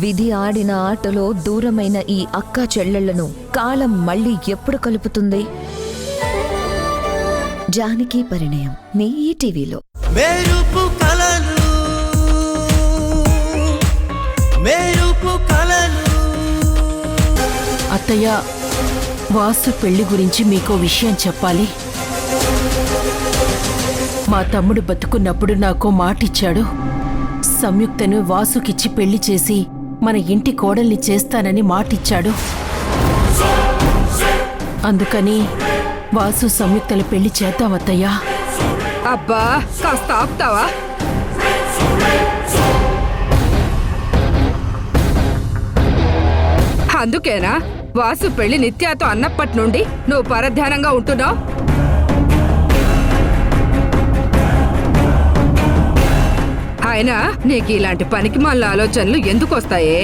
విధి ఆడిన ఆటలో దూరమైన ఈ అక్కా చెల్లెళ్లను కాలం మళ్ళీ ఎప్పుడు కలుపుతుంది? జానకి పరిణయం మీ ఈటీవీలో. అత్తయ్య, వాసు పెళ్లి గురించి మీకో విషయం చెప్పాలి. మా తమ్ముడు బతుకున్నప్పుడు నాకు మాటిచ్చాడు. సంయుక్తను వాసుకిచ్చి పెళ్లి చేసి మన ఇంటి కోడల్ని చేస్తానని మాటిచ్చాడు. అందుకని వాసు సంయుక్తల పెళ్లి చేద్దాం అత్తయ్యా. అబ్బా, కాస్త ఆపుతావా? అందుకేనా వాసు పెళ్లి నిత్యాతో అన్నప్పటి నుండి నువ్వు పరధ్యానంగా ఉంటున్నావు? అయినా నీకు ఇలాంటి పనికిమాల ఆలోచనలు ఎందుకు వస్తాయే?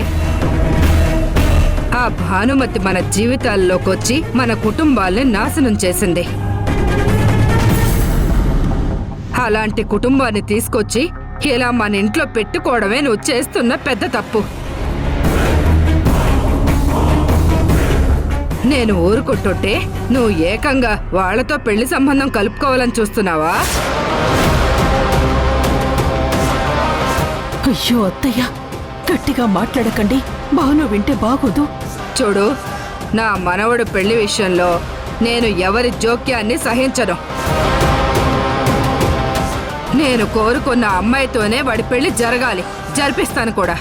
ఆ భానుమతి మన జీవితాల్లోకి వచ్చి మన కుటుంబాల్ని నాశనం చేసింది. అలాంటి కుటుంబాన్ని తీసుకొచ్చి ఇలా మన ఇంట్లో పెట్టుకోవడమే నువ్వు చేస్తున్న పెద్ద తప్పు. నేను ఊరుకుంటుంటే నువ్వు ఏకంగా వాళ్లతో పెళ్లి సంబంధం కలుపుకోవాలని చూస్తున్నావా? అయ్యో అత్తయ్య, గట్టిగా మాట్లాడకండి. భాను వింటే బాగోదు. చూడు, నా మనవడు పెళ్లి విషయంలో నేను ఎవరి జోక్యాన్ని సహించను. నేను కోరుకున్న అమ్మాయితోనే వాడి పెళ్లి జరగాలి, జరిపిస్తాను కూడా.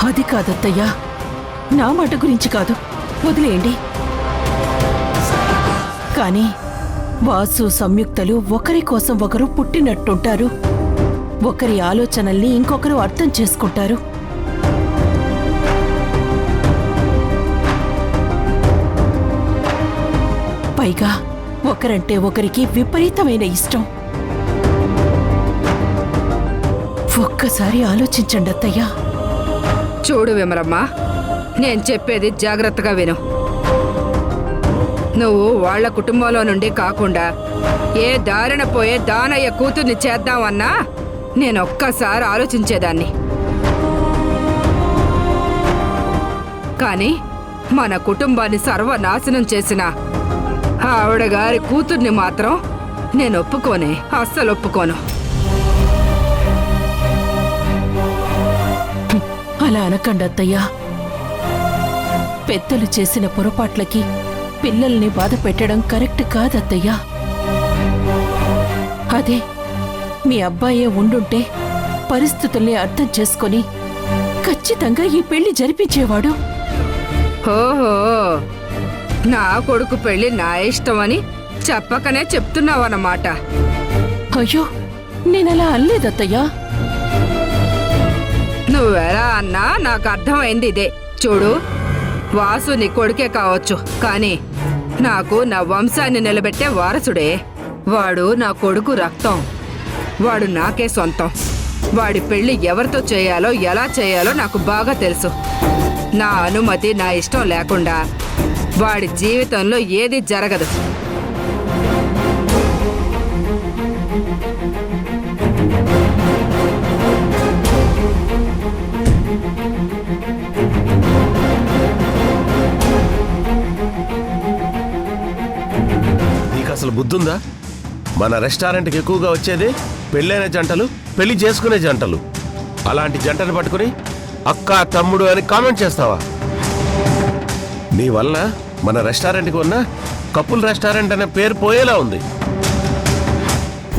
అది కాదత్తయ్యా, నా మాట గురించి కాదు, వదిలేయండి. కానీ వాసు సంయుక్తలు ఒకరి కోసం ఒకరు పుట్టినట్టుంటారు. ఒకరి ఆలోచనల్ని ఇంకొకరు అర్థం చేసుకుంటారు. పైగా ఒకరంటే ఒకరికి విపరీతమైన ఇష్టం. ఒక్కసారి ఆలోచించండి అత్తయ్యా. చూడు విమలమ్మ, నేను చెప్పేది జాగ్రత్తగా విను. నువ్వు వాళ్ల కుటుంబంలో నుండి కాకుండా ఏ దారిన పోయే దానయ్య కూతుర్ని చేద్దామన్నా నేనొక్కసారి ఆలోచించేదాన్ని. కానీ మన కుటుంబాన్ని సర్వనాశనం చేసిన ఆవిడ గారి కూతుర్ని మాత్రం నేను ఒప్పుకోనే, అస్సలు ఒప్పుకోను. అలా అనకండి అత్తయ్యా. పెద్దలు చేసిన పొరపాట్లకి పిల్లల్ని బాధ పెట్టడం కరెక్ట్ కాదత్తయ్యా. అదే మీ అబ్బాయే ఉండుంటే పరిస్థితుల్ని అర్థం చేసుకొని ఖచ్చితంగా ఈ పెళ్లి జరిపించేవాడు. ఓహో, నా కొడుకు పెళ్లి నా ఇష్టమని చెప్పకనే చెప్తున్నావన్నమాట. అయ్యో, నేనలా అల్లేదత్తయ్యా. నువ్వెలా అన్నా నాకు అర్థమైంది ఇదే. చూడు, వాసు నీ కొడుకే కావచ్చు, కానీ నాకు నా వంశాన్ని నిలబెట్టే వారసుడే. వాడు నా కొడుకు రక్తం. వాడు నాకే సొంతం. వాడి పెళ్లి ఎవరితో చేయాలో ఎలా చేయాలో నాకు బాగా తెలుసు. నా అనుమతి, నా ఇష్టం లేకుండా వాడి జీవితంలో ఏది జరగదు. నీకు అసలు బుద్ధుందా? మన రెస్టారెంట్కి ఎక్కువగా వచ్చేది పెళ్ళైన జంటలు, పెళ్లి చేసుకునే జంటలు. అలాంటి జంటను పట్టుకుని అక్క, తమ్ముడు అని కామెంట్ చేస్తావా? నీ వల్ల మన రెస్టారెంట్కి ఉన్న కపుల్ రెస్టారెంట్ అనే పేరు పోయేలా ఉంది.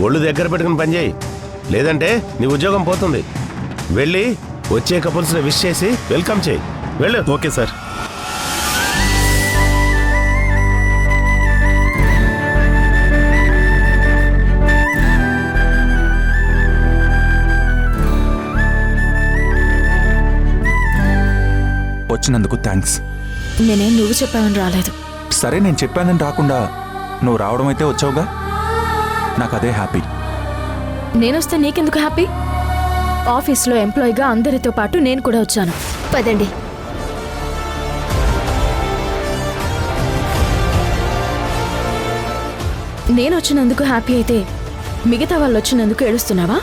ఒళ్ళు దగ్గర పెట్టుకుని పనిచేయి, లేదంటే నీ ఉద్యోగం పోతుంది. వెళ్ళి వచ్చే కపుల్స్ని విష్ చేసి వెల్కమ్ చేయి. వెళ్ళు. Okay sir. వచ్చినందుకు థ్యాంక్స్. నేనేం నువ్వు చెప్పావని రాలేదు. సరే, నేను చెప్పానని రాకుండా నువ్వు రావడం అయితే వచ్చావుగా, నాకు అదే హ్యాపీ. నేనొస్తే నీకెందుకు హ్యాపీ? ఆఫీస్లో ఎంప్లాయీగా అందరితో పాటు నేను కూడా వచ్చాను. పదండి. నేను వచ్చినందుకు హ్యాపీ అయితే మిగతా వాళ్ళు వచ్చినందుకు ఏడుస్తున్నావా?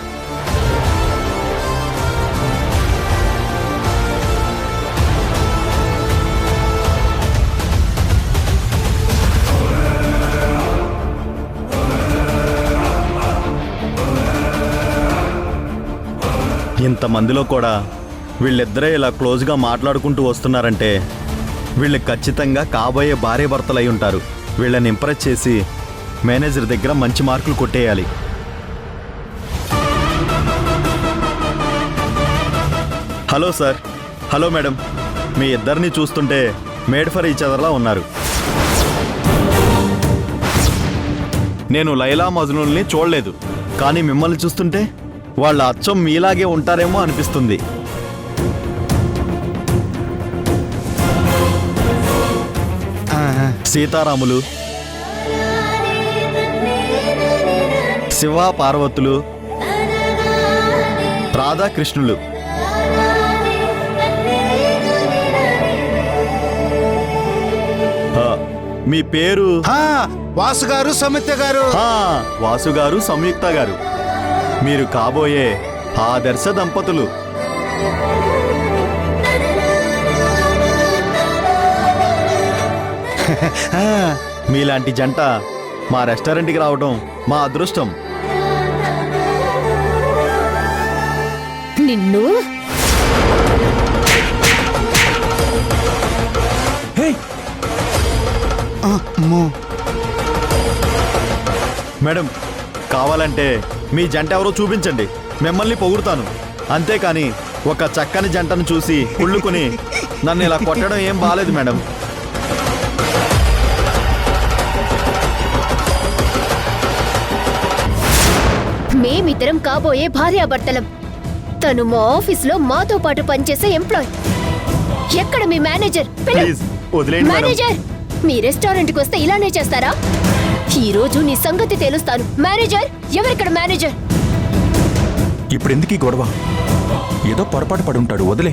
ఇంతమందిలో కూడా వీళ్ళిద్దరే ఇలా క్లోజ్గా మాట్లాడుకుంటూ వస్తున్నారంటే వీళ్ళు ఖచ్చితంగా కాబోయే భార్య భర్తలు అయి ఉంటారు. వీళ్ళని ఇంప్రెస్ చేసి మేనేజర్ దగ్గర మంచి మార్కులు కొట్టేయాలి. Hello sir. Hello madam. మీ ఇద్దరిని చూస్తుంటే మేడ్ ఫర్ ఈచ్ అదర్లా ఉన్నారు. నేను లైలా మజ్నూల్ని చూడలేదు, కానీ మిమ్మల్ని చూస్తుంటే వాళ్ళ అచ్చం మీలాగే ఉంటారేమో అనిపిస్తుంది. సీతారాములు, శివ పార్వతులు, రాధాకృష్ణులు. మీ పేరు? వాసు గారు, సంయుక్త గారు. వాసు గారు, సంయుక్త గారు. మీరు కాబోయే ఆదర్శ దంపతులు. మీలాంటి జంట మా రెస్టారెంట్కి రావడం మా అదృష్టం. నిన్ను మేడం, కావాలంటే మీ జంట ఎవరో చూపించండి, మిమ్మల్ని పొగుడుతాను. అంతేకాని ఒక చక్కని జంటను చూసి కుళ్ళుకుని నన్ను ఇలా కొట్టడం ఏం బాలేదు మేడం. మేమిద్దరం కాబోయే భార్యాభర్తలం. తను మా ఆఫీస్లో మాతో పాటు పనిచేసే ఎంప్లాయ్. ఎక్కడ మీ మేనేజర్? ప్లీజ్ వదిలేయండి మేడం. మేనేజర్, మీ రెస్టారెంట్కి వస్తే ఇలానే చేస్తారా? ఈ రోజు నీ సంగతి తెలుస్తాను. మేనేజర్, ఎవరిక్కడ మేనేజర్? ఇప్పుడు ఎందుకు ఈ గొడవ? ఏదో పొరపాటు పడి ఉంటాడు, వదిలే.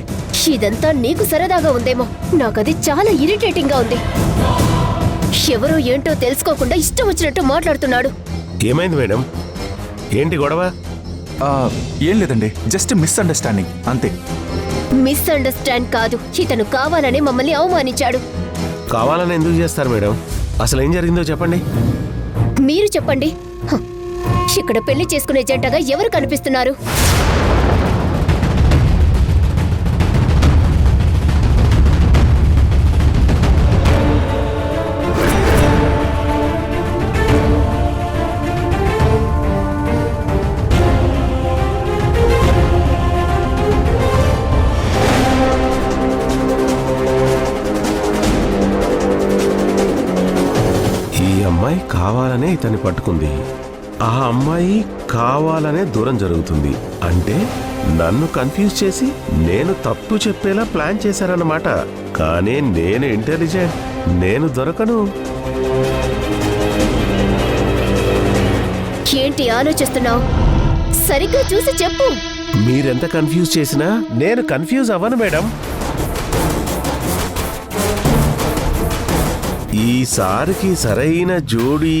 ఇదంతా నీకు సరదాగా ఉందేమో, నాకది చాలా ఇరిటేటింగ్ గా ఉంది. ఎవరో ఏంటో తెలుసుకోకుండా ఇష్టం వచ్చినట్టు మాట్లాడుతున్నాడు. ఏమైంది మేడం? ఏంటి గొడవ? ఏం లేదండి, జస్ట్ మిస్అండర్స్టాండింగ్ అంతే. మిస్అండర్స్టాండ్ కాదు, ఇతను కావాలనే మమ్మల్ని అవమానించాడు. కావాలని ఎందుకు చేస్తారు మేడం? అసలు ఏం జరిగిందో చెప్పండి. మీరు చెప్పండి. ఇక్కడ పెళ్లి చేసుకునే జంటగా ఎవరు కనిపిస్తున్నారు? అమ్మాయి కావాలనే ఇతన్ని పట్టుకుంది, ఆ అమ్మాయి కావాలనే దూరం జరుగుతుంది. అంటే నన్ను కన్ఫ్యూజ్ చేసి నేను తప్పు చెప్పేలా ప్లాన్ చేశారన్నమాట. కానీ నేను ఇంటెలిజెంట్, నేను దొరకను. ఏంటి ఆలోచిస్తున్నావు? సరిగ్గా చూసి చెప్పు. మీరెంత కన్ఫ్యూజ్ చేసినా నేను కన్ఫ్యూజ్ అవ్వను మేడం. ఈసారికి సరైన జోడీ